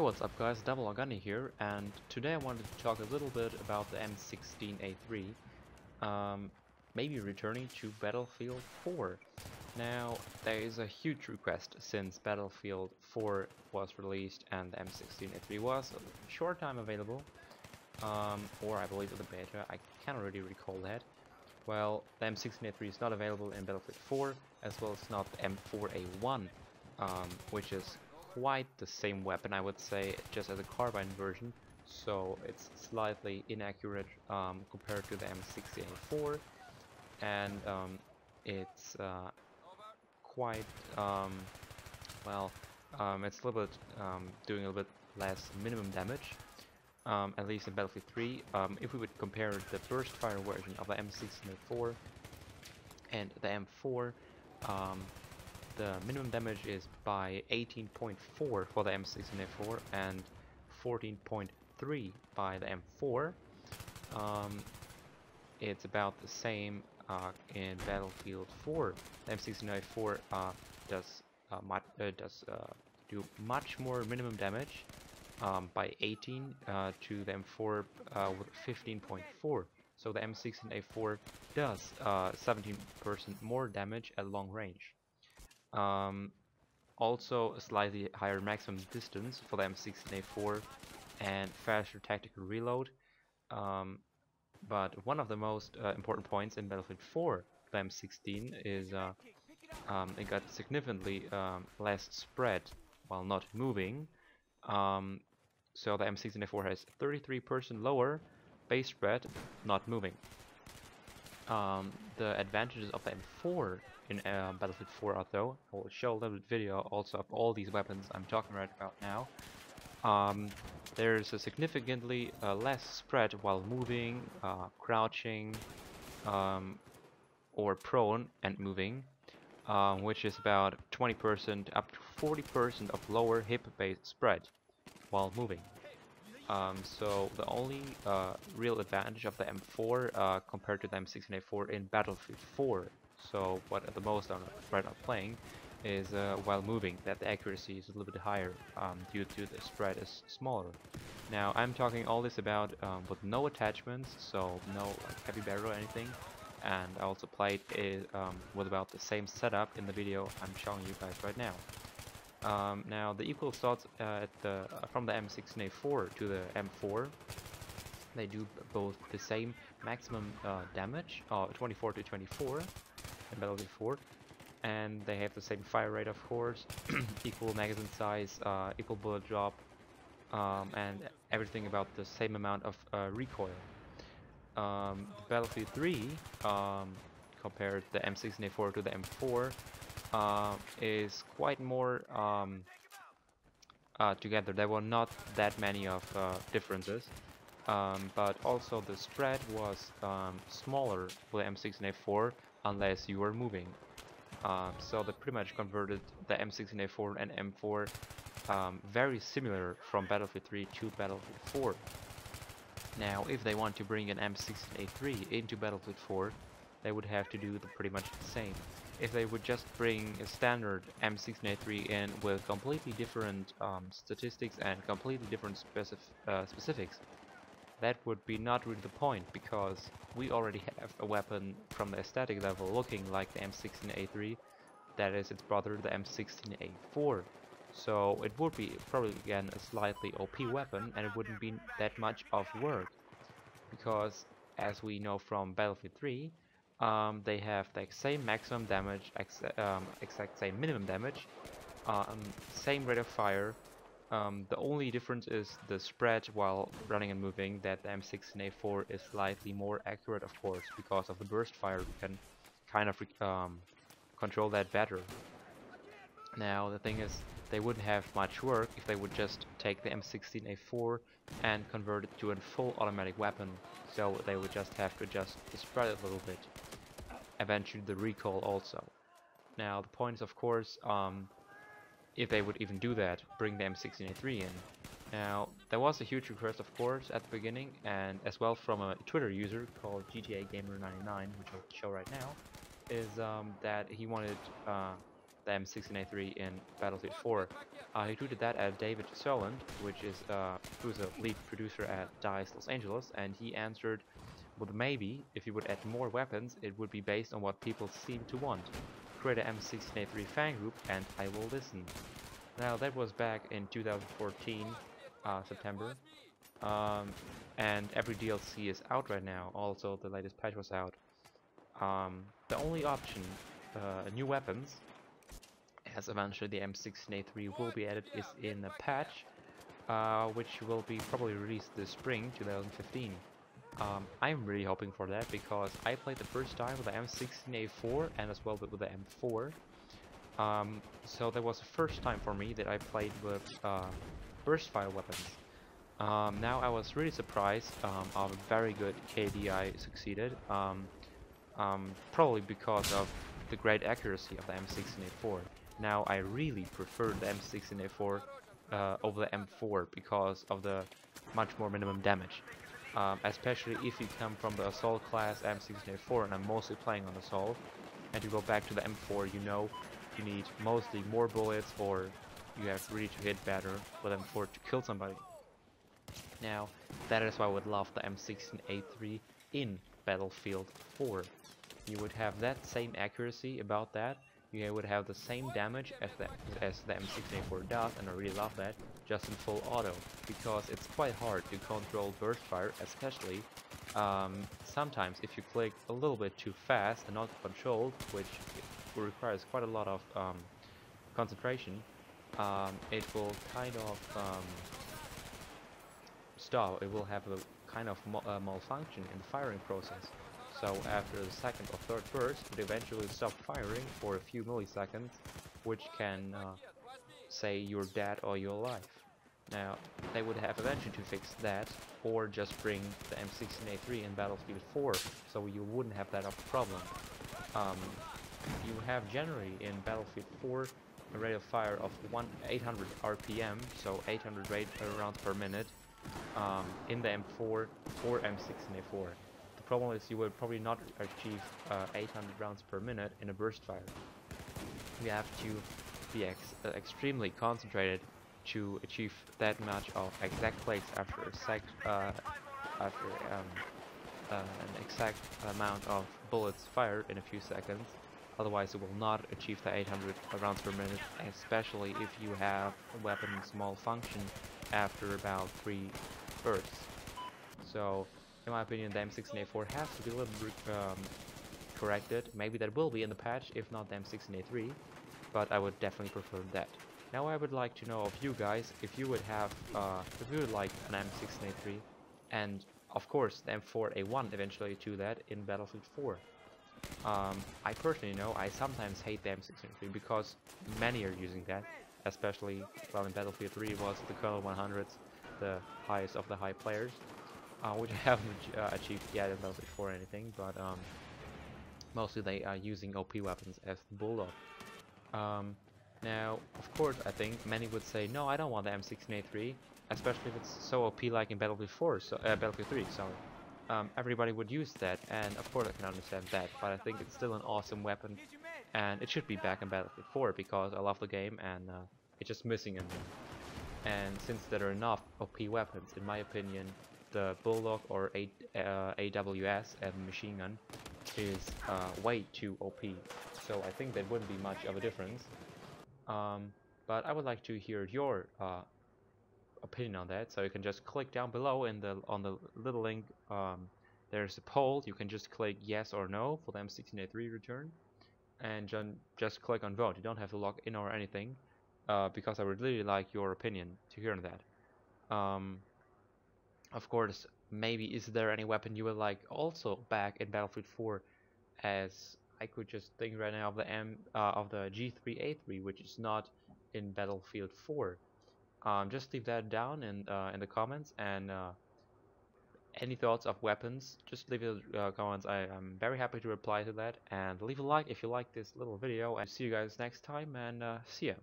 What's up guys, Double Organi here, and today I wanted to talk a little bit about the M16A3, maybe returning to Battlefield 4. Now, there is a huge request since Battlefield 4 was released and the M16A3 was a short time available, or I believe in the beta, I can't really recall that. Well, the M16A3 is not available in Battlefield 4, as well as not the M4A1, which is quite the same weapon, I would say, just as a carbine version, so it's slightly inaccurate compared to the M16A4, and it's quite it's a little bit doing a little bit less minimum damage, at least in Battlefield 3. If we would compare the burst fire version of the M16A4 and the M4, the minimum damage is by 18.4 for the M16A4 and 14.3 by the M4. It's about the same in Battlefield 4. The M16A4 does do much more minimum damage by 18 to the M4 with 15.4. So the M16A4 does 17% more damage at long range. Also a slightly higher maximum distance for the M16A4 and faster tactical reload. But one of the most important points in Battlefield 4, the M16, is it got significantly less spread while not moving. So the M16A4 has 33% lower base spread, not moving. The advantages of the M4 in Battlefield 4 are, though, I will show a little video also of all these weapons I'm talking right about now. There's a significantly less spread while moving, crouching, or prone and moving, which is about 20% up to 40% of lower hip base spread while moving. So the only real advantage of the M4 compared to the M16A4 in Battlefield 4, so what at the most I'm right now playing, is while moving, that the accuracy is a little bit higher due to the spread is smaller. Now I'm talking all this about with no attachments, so no heavy barrel or anything, and I also played it with about the same setup in the video I'm showing you guys right now. Now the equal slots from the M16A4 to the M4, they do both the same maximum damage, 24 to 24 in Battlefield 4, and they have the same fire rate, of course, equal magazine size, equal bullet drop, and everything about the same amount of recoil. The Battlefield 3 compared the M16A4 to the M4 is quite more together. There were not that many of differences, but also the spread was smaller for the M16A4 unless you were moving. So they pretty much converted the M16A4 and M4 very similar from Battlefield 3 to Battlefield 4. Now, if they want to bring an M16A3 into Battlefield 4, they would have to do pretty much the same. If they would just bring a standard M16A3 in with completely different statistics and completely different specifics, that would be not really the point, because we already have a weapon from the aesthetic level looking like the M16A3, that is its brother, the M16A4. So it would be probably again a slightly OP weapon, and it wouldn't be that much of work, because as we know from Battlefield 3, they have the same maximum damage, exact same minimum damage, same rate of fire. The only difference is the spread while running and moving, that the M16A4 is slightly more accurate, of course, because of the burst fire. We can kind of control that better. Now the thing is, they wouldn't have much work if they would just take the M16A4 and convert it to a full automatic weapon, so they would just have to adjust the spread a little bit. Eventually the recoil also. Now the point is, of course, if they would even do that, bring the M16A3 in. Now there was a huge request, of course, at the beginning, and as well from a Twitter user called GTA Gamer 99, which I'll show right now, is that he wanted the M16A3 in Battlefield 4. He tweeted that at David Soland, who's a lead producer at DICE Los Angeles, and he answered, "But maybe if you would add more weapons, it would be based on what people seem to want. Create a M16A3 fan group, and I will listen." Now that was back in 2014, September, and every DLC is out right now. Also, the latest patch was out. The only option, new weapons, as eventually the M16A3 will be added, is in a patch, which will be probably released this spring 2015. I'm really hoping for that because I played the first time with the M16A4 and as well with the M4. So that was the first time for me that I played with burst fire weapons. Now I was really surprised of a very good KD I succeeded, probably because of the great accuracy of the M16A4. Now I really prefer the M16A4 over the M4 because of the much more minimum damage. Especially if you come from the assault class M16A4, and I'm mostly playing on assault, and you go back to the M4, you know you need mostly more bullets, or you have really to hit better with M4 to kill somebody. Now that is why I would love the M16A3 in Battlefield 4. You would have that same accuracy about that. You would have the same damage as the M16A4 does, and I really love that, just in full auto, because it's quite hard to control burst fire, especially sometimes if you click a little bit too fast and not controlled, which requires quite a lot of concentration. It will kind of stop. It will have a kind of malfunction in the firing process. So after the second or third burst, it eventually stops firing for a few milliseconds, which can say you're dead or you're alive. Now, they would have eventually to fix that, or just bring the M16A3 in Battlefield 4, so you wouldn't have that of a problem. You have generally in Battlefield 4 a rate of fire of 800 RPM, so 800 rounds per minute, in the M4 or M16A4. The problem is you will probably not achieve 800 rounds per minute in a burst fire. You have to be extremely concentrated to achieve that much of exact clicks after an exact amount of bullets fired in a few seconds. Otherwise, it will not achieve the 800 rounds per minute, especially if you have a weapon's malfunction after about 3 bursts. So, in my opinion, the M16A4 has to be a little bit corrected. Maybe that will be in the patch, if not the M16A3, but I would definitely prefer that. Now I would like to know of you guys if you would have, if you would like an M16A3, and of course the M4A1 eventually to that in Battlefield 4. I personally know I sometimes hate the M16A3 because many are using that, especially well in Battlefield 3 was the Colonel 100s, the highest of the high players, which I haven't achieved yet in Battlefield 4 or anything, but mostly they are using OP weapons as the Bulldog. Now, of course, I think many would say, no, I don't want the M16A3, especially if it's so OP like in Battlefield 4, Battlefield 3, sorry. Everybody would use that, and of course I can understand that, but I think it's still an awesome weapon, and it should be back in Battlefield 4 because I love the game, and it's just missing in there. And since there are enough OP weapons, in my opinion, the Bulldog or AWS and machine gun is way too OP. So I think there wouldn't be much of a difference. But I would like to hear your opinion on that. So you can just click down below on the little link. There's a poll. You can just click yes or no for the M16A3 return, and just click on vote. You don't have to log in or anything, because I would really like your opinion to hear on that. Of course, maybe is there any weapon you would like also back in Battlefield 4, as I could just think right now of the G3A3, which is not in Battlefield 4. Just leave that down in the comments, and any thoughts of weapons, just leave it in the comments. I'm very happy to reply to that, and leave a like if you like this little video, and see you guys next time, and see ya.